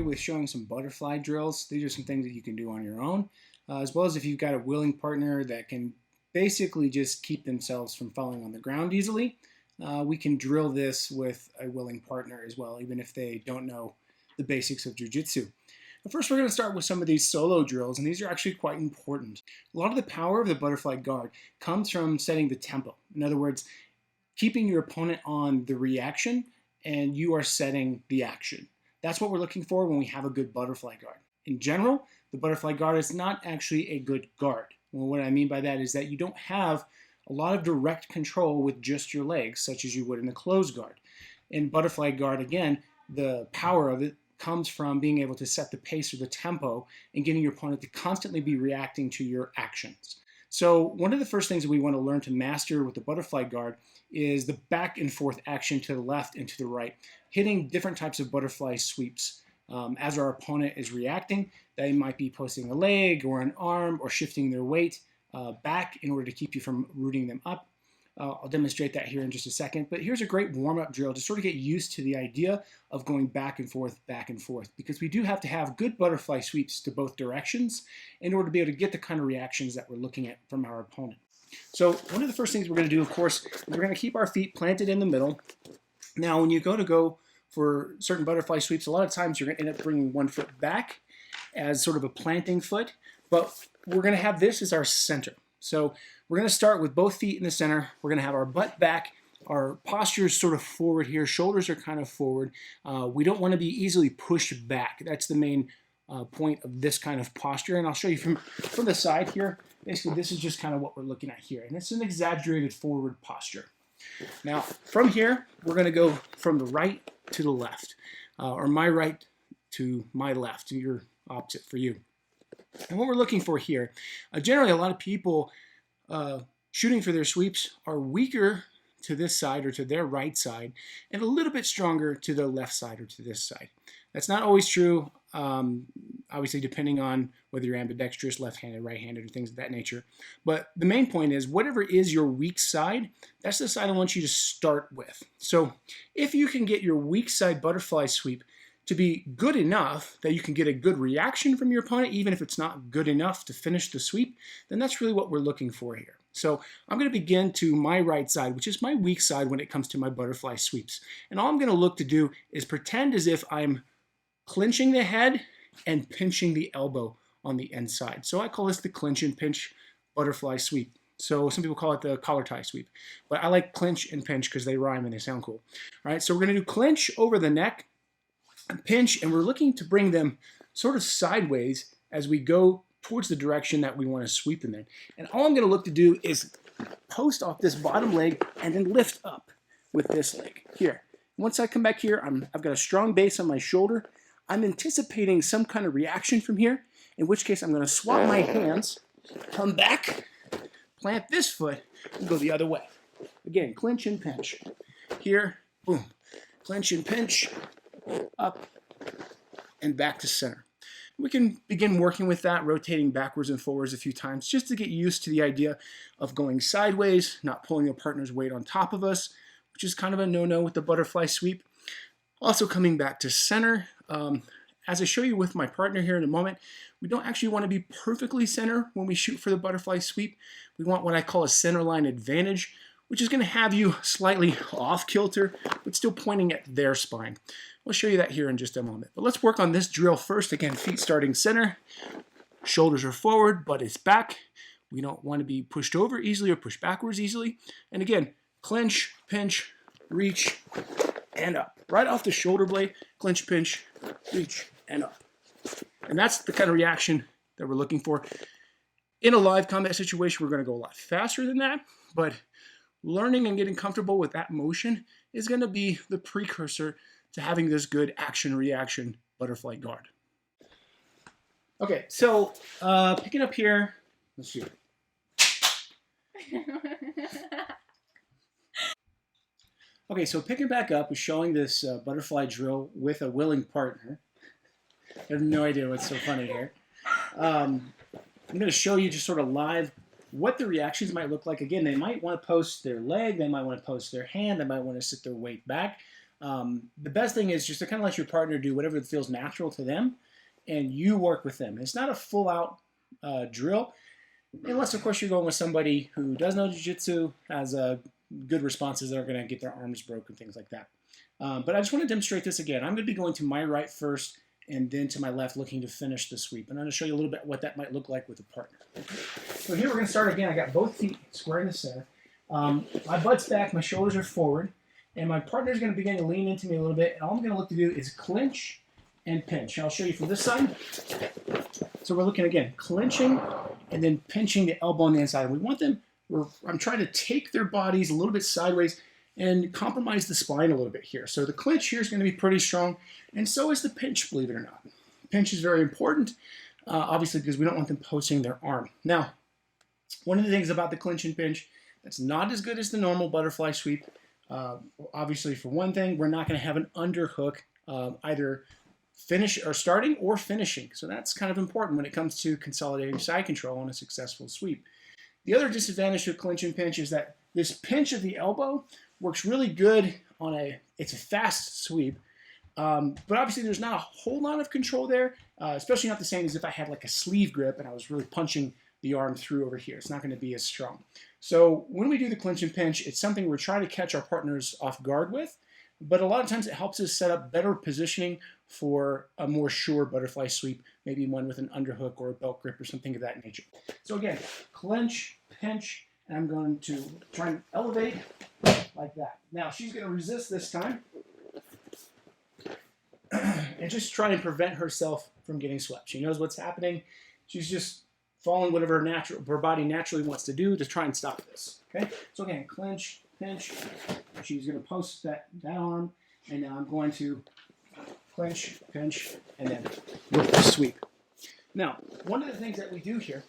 with showing some butterfly drills. These are some things that you can do on your own, as well as if you've got a willing partner that can basically just keep themselves from falling on the ground easily. We can drill this with a willing partner as well, even if they don't know the basics of Jiu-Jitsu. First, we're going to start with some of these solo drills, and these are actually quite important. A lot of the power of the butterfly guard comes from setting the tempo. In other words, keeping your opponent on the reaction, and you are setting the action. That's what we're looking for when we have a good butterfly guard. In general, the butterfly guard is not actually a good guard. Well, what I mean by that is that you don't have a lot of direct control with just your legs, such as you would in a closed guard. In butterfly guard, again, the power of it comes from being able to set the pace or the tempo and getting your opponent to constantly be reacting to your actions. So one of the first things that we want to learn to master with the butterfly guard is the back and forth action to the left and to the right, hitting different types of butterfly sweeps. As our opponent is reacting, they might be posting a leg or an arm or shifting their weight back in order to keep you from rooting them up. I'll demonstrate that here in just a second, but here's a great warm-up drill to sort of get used to the idea of going back and forth, because we do have to have good butterfly sweeps to both directions in order to be able to get the kind of reactions that we're looking at from our opponent. So one of the first things we're going to do, of course, is we're going to keep our feet planted in the middle. Now, when you go for certain butterfly sweeps, a lot of times you're going to end up bringing one foot back as sort of a planting foot, but we're going to have this as our center. So we're going to start with both feet in the center. We're going to have our butt back. Our posture is sort of forward here. Shoulders are kind of forward. We don't want to be easily pushed back. That's the main point of this kind of posture. And I'll show you from the side here. Basically, this is just kind of what we're looking at here. And it's an exaggerated forward posture. Now, from here, we're going to go from the right to the left, or my right to my left, your opposite for you. And what we're looking for here, generally a lot of people shooting for their sweeps are weaker to this side or to their right side and a little bit stronger to their left side or to this side. That's not always true, obviously depending on whether you're ambidextrous, left-handed, right-handed, or things of that nature. But the main point is whatever is your weak side, that's the side I want you to start with. So if you can get your weak side butterfly sweep to be good enough that you can get a good reaction from your opponent, even if it's not good enough to finish the sweep, then that's really what we're looking for here. So I'm going to begin to my right side, which is my weak side when it comes to my butterfly sweeps. And all I'm going to look to do is pretend as if I'm clinching the head and pinching the elbow on the inside. So I call this the clinch and pinch butterfly sweep. So some people call it the collar tie sweep. But I like clinch and pinch because they rhyme and they sound cool. All right, so we're going to do clinch over the neck, pinch, and we're looking to bring them sort of sideways as we go towards the direction that we want to sweep them in. And all I'm going to look to do is post off this bottom leg and then lift up with this leg here. Once I come back here, I've got a strong base on my shoulder. I'm anticipating some kind of reaction from here, in which case I'm going to swap my hands, come back, plant this foot, and go the other way. Again, clinch and pinch. Here, boom, clinch and pinch, up and back to center. We can begin working with that, rotating backwards and forwards a few times just to get used to the idea of going sideways, not pulling a partner's weight on top of us, which is kind of a no-no with the butterfly sweep. Also coming back to center. As I show you with my partner here in a moment, we don't actually want to be perfectly center when we shoot for the butterfly sweep. We want what I call a centerline advantage, which is going to have you slightly off kilter, but still pointing at their spine. We'll show you that here in just a moment. But let's work on this drill first. Again, feet starting center, shoulders are forward, butt is back. We don't want to be pushed over easily or pushed backwards easily. And again, clinch, pinch, reach, and up. Right off the shoulder blade, clinch, pinch, reach, and up. And that's the kind of reaction that we're looking for. In a live combat situation, we're going to go a lot faster than that, but learning and getting comfortable with that motion is going to be the precursor to having this good action-reaction butterfly guard. Okay, so picking up here, let's see. Okay, so picking back up is showing this butterfly drill with a willing partner. I have no idea what's so funny here. I'm going to show you just sort of live what the reactions might look like. Again, they might want to post their leg, they might want to post their hand, they might want to sit their weight back. The best thing is just to kind of let your partner do whatever feels natural to them, and you work with them. It's not a full-out drill, unless, of course, you're going with somebody who does know Jiu-Jitsu, has good responses that are going to get their arms broken, things like that. But I just want to demonstrate this again. I'm going to be going to my right first and then to my left looking to finish the sweep. And I'm going to show you a little bit what that might look like with a partner. So here we're going to start again. I got both feet square in the center. My butt's back, my shoulders are forward, and my partner's going to begin to lean into me a little bit. And all I'm going to look to do is clinch and pinch. And I'll show you from this side. So we're looking again, clinching and then pinching the elbow on the inside. And we want them, I'm trying to take their bodies a little bit sideways and compromise the spine a little bit here. So the clinch here is going to be pretty strong, and so is the pinch, believe it or not. Pinch is very important, obviously, because we don't want them posting their arm. Now, one of the things about the clinch and pinch that's not as good as the normal butterfly sweep, obviously, for one thing, we're not going to have an underhook either finish or starting or finishing. So that's kind of important when it comes to consolidating side control on a successful sweep. The other disadvantage to clinch and pinch is that this pinch of the elbow works really good on it's a fast sweep, but obviously there's not a whole lot of control there, especially not the same as if I had like a sleeve grip and I was really punching the arm through over here. It's not going to be as strong. So when we do the clinch and pinch, it's something we're trying to catch our partners off guard with, but a lot of times it helps us set up better positioning for a more sure butterfly sweep, maybe one with an underhook or a belt grip or something of that nature. So again, clinch, pinch, and I'm going to try and elevate like that. Now she's going to resist this time and just try and prevent herself from getting swept. She knows what's happening. She's just following whatever her body naturally wants to do to try and stop this. Okay, so again, clinch, pinch. She's going to post that arm, and now I'm going to clinch, pinch, and then work the sweep. Now, one of the things that we do here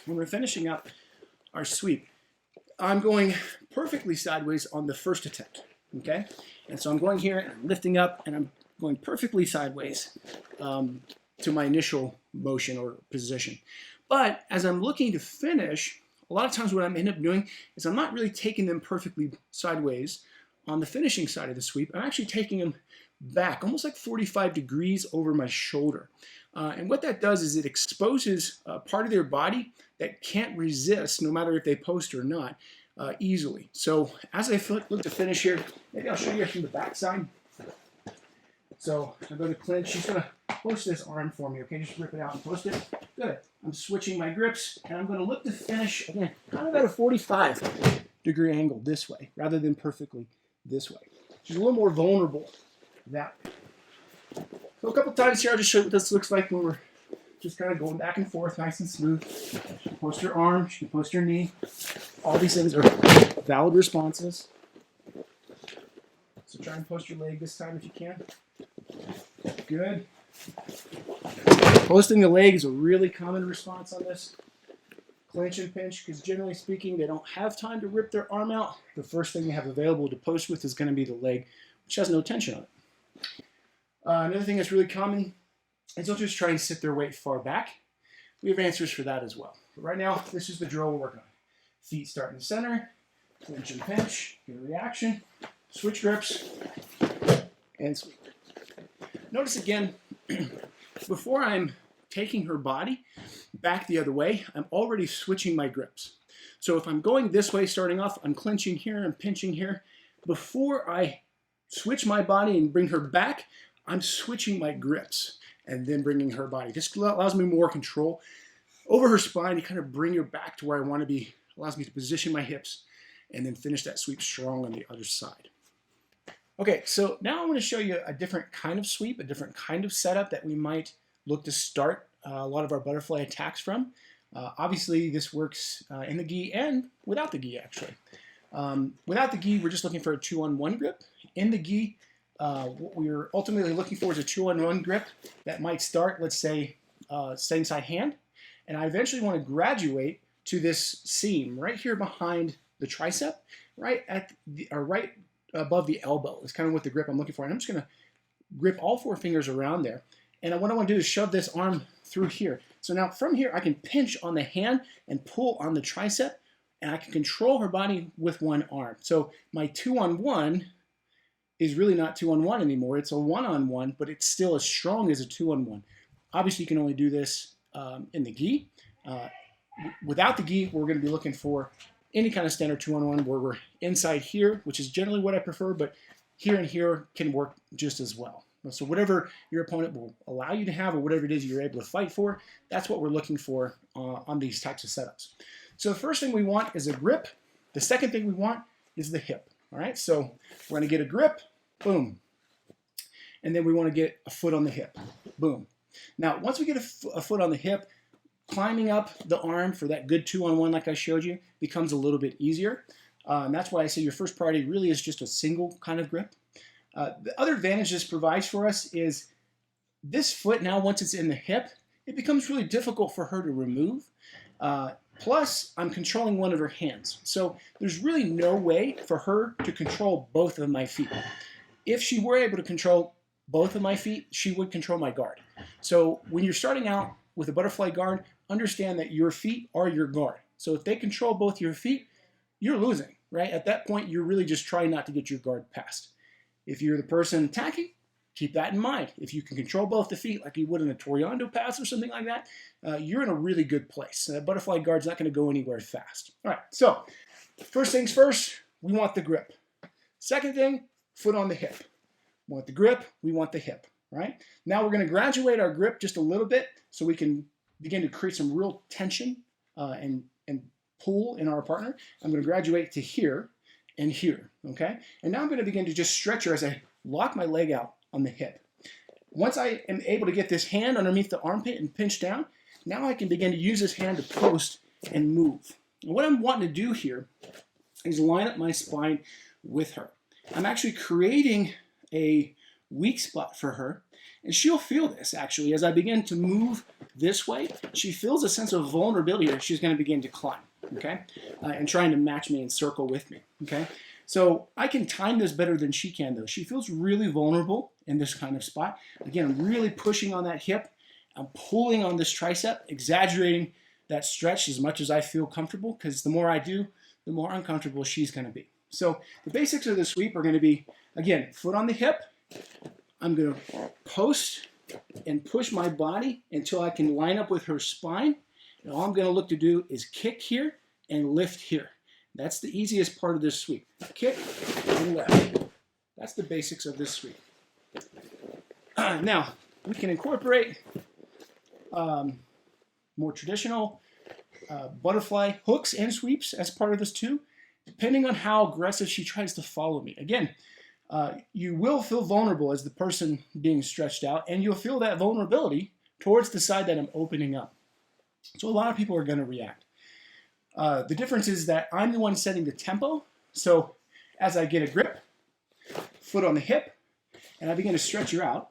when we're finishing up our sweep, I'm going perfectly sideways on the first attempt, okay? And so I'm going here, and I'm lifting up, and I'm going perfectly sideways to my initial motion or position. But as I'm looking to finish, a lot of times what I end up doing is I'm not really taking them perfectly sideways on the finishing side of the sweep. I'm actually taking them back, almost like 45 degrees over my shoulder. And what that does is it exposes part of their body that can't resist, no matter if they post or not, easily. So as I look to finish here, maybe I'll show you from the back side. So I go to clinch. She's going to post this arm for me, okay? Just rip it out and post it. Good. I'm switching my grips, and I'm going to look to finish, again, kind of at a 45-degree angle this way, rather than perfectly this way. She's a little more vulnerable that way. So a couple times here, I'll just show you what this looks like when we're just kind of going back and forth, nice and smooth. She can post her arm, she can post her knee. All these things are valid responses. So try and post your leg this time if you can. Good. Posting the leg is a really common response on this clinch and pinch, because generally speaking, they don't have time to rip their arm out. The first thing they have available to post with is going to be the leg, which has no tension on it. Another thing that's really common is they'll just try and sit their weight far back. We have answers for that as well. But right now, this is the drill we're working on. Feet start in the center, clinch and pinch, get a reaction, switch grips, and sweep. Notice again, before I'm taking her body back the other way, I'm already switching my grips. So if I'm going this way, starting off, I'm clinching here, I'm pinching here. Before I switch my body and bring her back, I'm switching my grips and then bringing her body. This allows me more control over her spine to kind of bring her back to where I want to be. Allows me to position my hips and then finish that sweep strong on the other side. Okay, so now I'm going to show you a different kind of sweep, a different kind of setup that we might look to start a lot of our butterfly attacks from. Obviously, this works in the gi and without the gi, actually. Without the gi, we're just looking for a 2-on-1 grip. In the gi, what we're ultimately looking for is a 2-on-1 grip that might start, let's say, same side hand. And I eventually want to graduate to this seam right here behind the tricep, right above the elbow. Is kind of what the grip I'm looking for. And I'm just going to grip all 4 fingers around there. And what I want to do is shove this arm through here. So now from here, I can pinch on the hand and pull on the tricep, and I can control her body with one arm. So my 2-on-1 is really not 2-on-1 anymore. It's a 1-on-1, but it's still as strong as a 2-on-1. Obviously, you can only do this in the gi. Without the gi, we're going to be looking for any kind of standard 2-on-1 where we're inside here, which is generally what I prefer, but here and here can work just as well. So whatever your opponent will allow you to have or whatever it is you're able to fight for, that's what we're looking for on these types of setups. So the first thing we want is a grip. The second thing we want is the hip. All right, so we're going to get a grip, boom. And then we want to get a foot on the hip, boom. Now, once we get a foot on the hip, climbing up the arm for that good 2-on-1 like I showed you becomes a little bit easier. And that's why I say your first priority really is just a single kind of grip. The other advantage this provides for us is this foot now, once it's in the hip, it becomes really difficult for her to remove. Plus, I'm controlling one of her hands. So there's really no way for her to control both of my feet. If she were able to control both of my feet, she would control my guard. So when you're starting out with a butterfly guard, understand that your feet are your guard. So if they control both your feet, you're losing, right? At that point, you're really just trying not to get your guard passed. If you're the person attacking, keep that in mind. If you can control both the feet like you would in a Toriando pass or something like that, you're in a really good place. Butterfly guard's not going to go anywhere fast. All right, so first things first, we want the grip. Second thing, foot on the hip. We want the grip, we want the hip, right? Now we're going to graduate our grip just a little bit so we can begin to create some real tension and pull in our partner. I'm going to graduate to here and here, okay? And now I'm going to begin to just stretch her as I lock my leg out on the hip. Once I am able to get this hand underneath the armpit and pinch down, now I can begin to use this hand to post and move. And what I'm wanting to do here is line up my spine with her. I'm actually creating a weak spot for her, and she'll feel this actually as I begin to move this way. She feels a sense of vulnerability that she's going to begin to climb, okay, and trying to match me and circle with me, okay. So I can time this better than she can though. She feels really vulnerable in this kind of spot. Again, I'm really pushing on that hip. I'm pulling on this tricep, exaggerating that stretch as much as I feel comfortable, because the more I do, the more uncomfortable she's going to be. So the basics of the sweep are going to be, again, foot on the hip. I'm going to post and push my body until I can line up with her spine. And all I'm going to look to do is kick here and lift here. That's the easiest part of this sweep. Kick and lift. That's the basics of this sweep. Now, we can incorporate more traditional butterfly hooks and sweeps as part of this too, depending on how aggressive she tries to follow me. Again, you will feel vulnerable as the person being stretched out, and you'll feel that vulnerability towards the side that I'm opening up. So a lot of people are going to react. The difference is that I'm the one setting the tempo. So as I get a grip, foot on the hip, and I begin to stretch her out,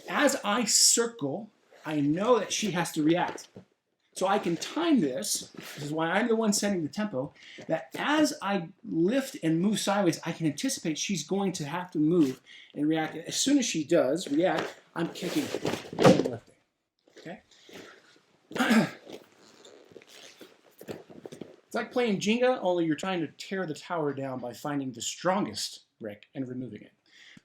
as I circle, I know that she has to react. So I can time this is why I'm the one setting the tempo, that as I lift and move sideways, I can anticipate she's going to have to move and react. As soon as she does react, I'm kicking and lifting, okay? It's like playing Jenga, only you're trying to tear the tower down by finding the strongest brick and removing it.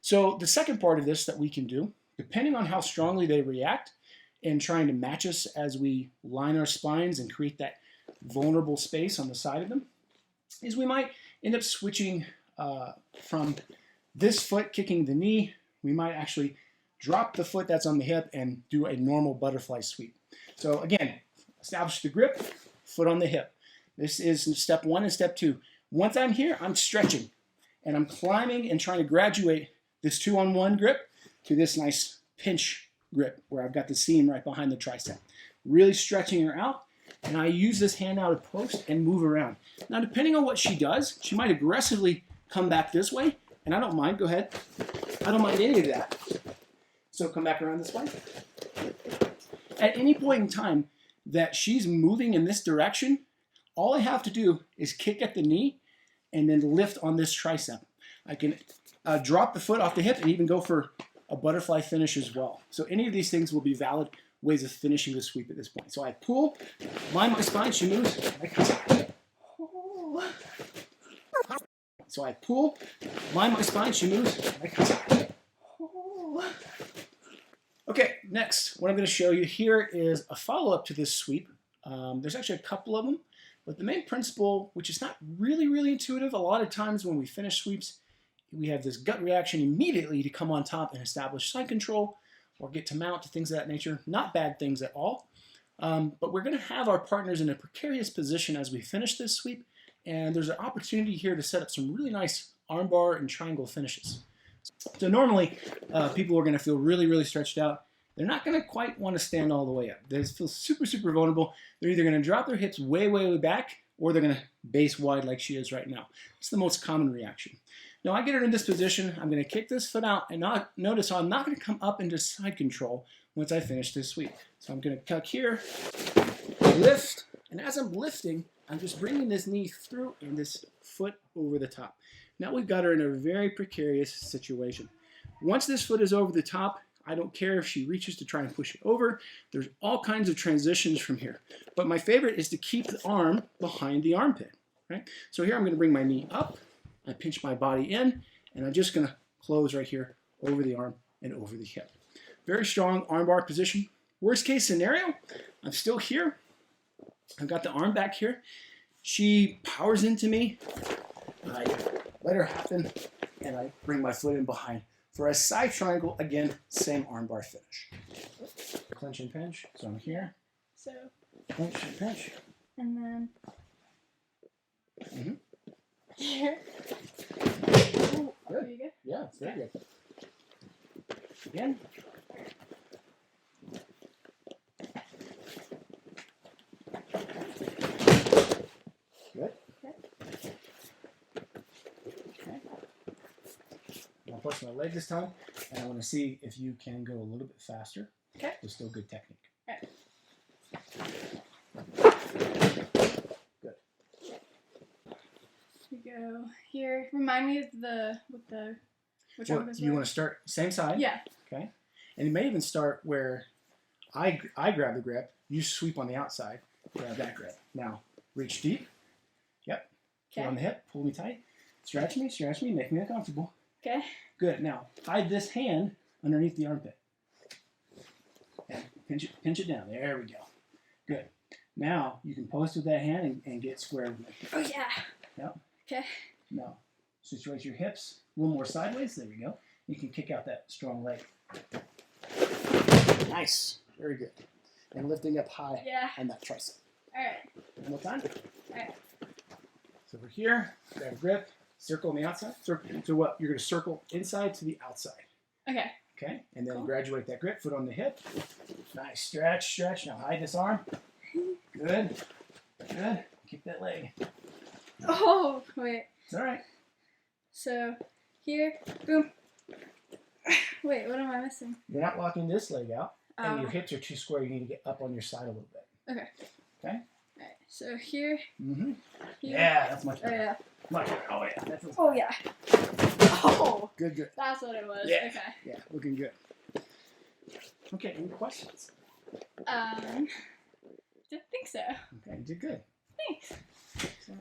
So the second part of this that we can do, depending on how strongly they react and trying to match us as we line our spines and create that vulnerable space on the side of them, is we might end up switching from this foot kicking the knee. We might actually drop the foot that's on the hip and do a normal butterfly sweep. So again, establish the grip, foot on the hip. This is step one and step two. Once I'm here, I'm stretching and I'm climbing and trying to graduate this 2-on-1 grip to this nice pinch grip where I've got the seam right behind the tricep. Really stretching her out, and I use this hand now to post and move around. Now, depending on what she does, she might aggressively come back this way, and I don't mind. Go ahead. I don't mind any of that. So come back around this way. At any point in time that she's moving in this direction, all I have to do is kick at the knee and then lift on this tricep. I can drop the foot off the hip and even go for a butterfly finish as well. So any of these things will be valid ways of finishing the sweep at this point. So I pull, line my spine, she moves, I come back. So I pull, line my spine, she moves, I come back. Oh. Okay, next, what I'm going to show you here is a follow-up to this sweep. There's actually a couple of them, but the main principle, which is not really intuitive, a lot of times when we finish sweeps, we have this gut reaction immediately to come on top and establish side control or get to mount, to things of that nature. Not bad things at all, but we're going to have our partners in a precarious position as we finish this sweep, and there's an opportunity here to set up some really nice armbar and triangle finishes. So normally, people are going to feel really stretched out. They're not going to quite want to stand all the way up. They feel super vulnerable. They're either going to drop their hips way back, or they're going to base wide like she is right now. It's the most common reaction. Now I get her in this position. I'm going to kick this foot out, and notice how I'm not going to come up into side control once I finish this sweep. So I'm going to tuck here, lift, and as I'm lifting, I'm just bringing this knee through and this foot over the top. Now we've got her in a very precarious situation. Once this foot is over the top, I don't care if she reaches to try and push it over. There's all kinds of transitions from here. But my favorite is to keep the arm behind the armpit. Right? So here I'm going to bring my knee up. I pinch my body in, and I'm just going to close right here over the arm and over the hip. Very strong armbar position. Worst case scenario, I'm still here. I've got the arm back here. She powers into me. I let her happen, and I bring my foot in behind. For a side triangle, again, same armbar finish. Clinching pinch, so I'm here. So. Clinch and pinch. And then. Mm-hmm. Here. Good. There you go. Yeah, it's very good. Again. Good. Okay. Okay. I'll push my leg this time, and I want to see if you can go a little bit faster. Okay. But still good technique. Right. Good. We go here. Remind me of which arm is You where? want to start same side? Yeah. Okay. And you may even start where I grab the grip, you sweep on the outside, grab that grip. Now, reach deep. Yep. Get on the hip, pull me tight. Stretch me, make me uncomfortable. Okay. Good. Now, hide this hand underneath the armpit. And pinch it down. There we go. Good. Now, you can post with that hand and get square with it. Oh, yeah. Yep. Okay. Now, situate your hips a little more sideways. There we go. You can kick out that strong leg. Nice. Very good. And lifting up high on that tricep. All right. One more time. All right. So we're here. Grab a grip. Circle on the outside. So what? You're going to circle inside to the outside. Okay. Okay. And then graduate that grip. Foot on the hip. Nice. Stretch. Now hide this arm. Good. Kick that leg. Oh, wait. It's all right. So, here. Boom. Wait, what am I missing? You're not locking this leg out. And your hips are too square. You need to get up on your side a little bit. Okay. Okay? All right. So, here. Mm-hmm. Here. Yeah, that's much better. Oh, yeah. Much better. Oh, yeah. That's Oh, yeah. Oh. Good. That's what it was. Yeah. Okay. Yeah, looking good. Okay, any questions? Don't think so. Okay, you did good. Thanks. So,